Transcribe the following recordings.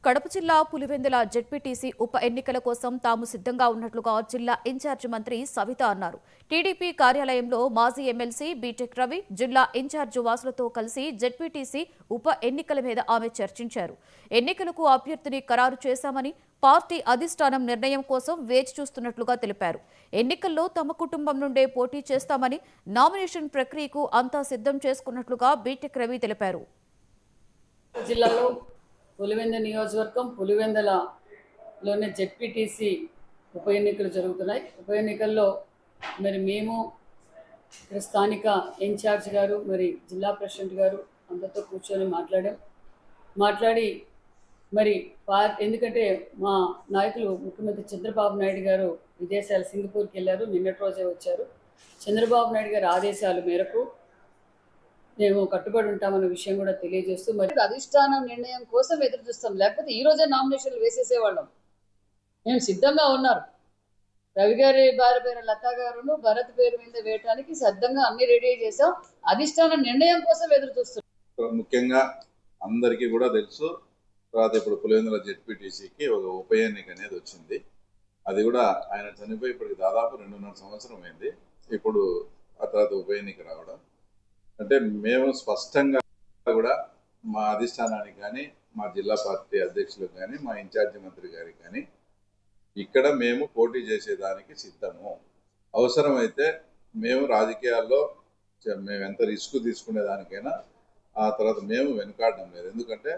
కడప జిల్లా పులివెందుల జెడ్పీటీసీ ఉప ఎన్నికల కోసం తాము సిద్ధంగా ఉన్నట్లుగా జిల్లా ఇన్ఛార్జి మంత్రి సవిత అన్నారు. టీడీపీ కార్యాలయంలో మాజీ ఎమ్మెల్సీ బీటెక్ రవి, జిల్లా ఇన్ఛార్జి వాసులతో కలిసి జెడ్పీటీసీ ఉప ఎన్నికల మీద ఆమె చర్చించారు. ఎన్నికలకు అభ్యర్థిని ఖరారు చేశామని, పార్టీ అధిష్టానం నిర్ణయం కోసం వేచి చూస్తున్నట్లుగా తెలిపారు. ఎన్నికల్లో తమ కుటుంబం నుండే పోటీ చేస్తామని, నామినేషన్ ప్రక్రియకు అంతా సిద్ధం చేసుకున్నట్లుగా బీటెక్ రవి తెలిపారు. జిల్లాలో పులివెందు నియోజకవర్గం పులివెందులలోనే జెడ్పీటీసీ ఉప ఎన్నికలు జరుగుతున్నాయి. ఉప ఎన్నికల్లో మరి మేము ఇక్కడ స్థానిక ఇన్ఛార్జ్ గారు, మరి జిల్లా ప్రెసిడెంట్ గారు అందరితో కూర్చొని మాట్లాడి మరి ఎందుకంటే మా నాయకులు ముఖ్యమంత్రి చంద్రబాబు నాయుడు గారు విదేశాలు సింగపూర్కి వెళ్ళారు, నిన్నటి రోజే వచ్చారు. చంద్రబాబు నాయుడు గారి ఆదేశాల మేరకు మేము కట్టుబడి ఉంటామన్న విషయం కూడా తెలియజేస్తూ మరి అధిష్టానం నిర్ణయం కోసం ఎదురు చూస్తాం. లేకపోతే ఈ రోజే నామినేషన్లు వేసేసేవాళ్ళం. మేము సిద్ధంగా ఉన్నారు. రవి గారి భార్య పేరు లతా గారును భరత్ పేరు మీద వేయటానికి సిద్ధంగా అన్ని రెడీ చేసాం. అధిష్టానం నిర్ణయం కోసం ఎదురు చూస్తున్నాం. ముఖ్యంగా అందరికీ కూడా తెలుసు, తర్వాత ఇప్పుడు పులివెందుల జెడ్పీటీసీకి ఒక ఉప ఎన్నిక అనేది వచ్చింది. అది కూడా ఆయన చనిపోయి ఇప్పటికి దాదాపు 2.5 సంవత్సరం అయింది. ఇప్పుడు ఆ తర్వాత ఉప ఎన్నిక రావడం అంటే మేము స్పష్టంగా కూడా మా అధిష్టానానికి కానీ, మా జిల్లా పార్టీ అధ్యక్షులకు కానీ, మా ఇన్ఛార్జి మంత్రి గారికి కానీ ఇక్కడ మేము పోటీ చేసేదానికి సిద్ధము. అవసరమైతే మేము రాజకీయాల్లో మేము ఎంత రిస్క్ తీసుకునేదానికైనా ఆ తర్వాత మేము వెనుకాడడం లేదు. ఎందుకంటే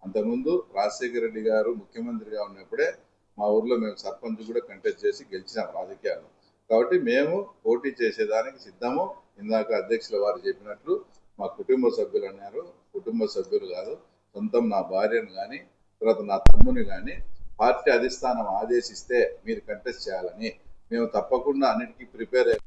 అంతకుముందు రాజశేఖర రెడ్డి గారు ముఖ్యమంత్రిగా ఉన్నప్పుడే మా ఊర్లో మేము సర్పంచ్ కూడా కంటెస్ట్ చేసి గెలిచినాం రాజకీయాల్లో. కాబట్టి మేము పోటీ చేసేదానికి సిద్ధము. ఇందాక అధ్యక్షుల వారు చెప్పినట్లు మా కుటుంబ సభ్యులు అన్నారు. కుటుంబ సభ్యులు కాదు, సొంతం నా భార్యను కానీ, తర్వాత నా తమ్ముని కానీ పార్టీ అధిష్టానం ఆదేశిస్తే మీరు కంటెస్ట్ చేయాలని మేము తప్పకుండా అన్నిటికీ ప్రిపేర్ అయ్యాం.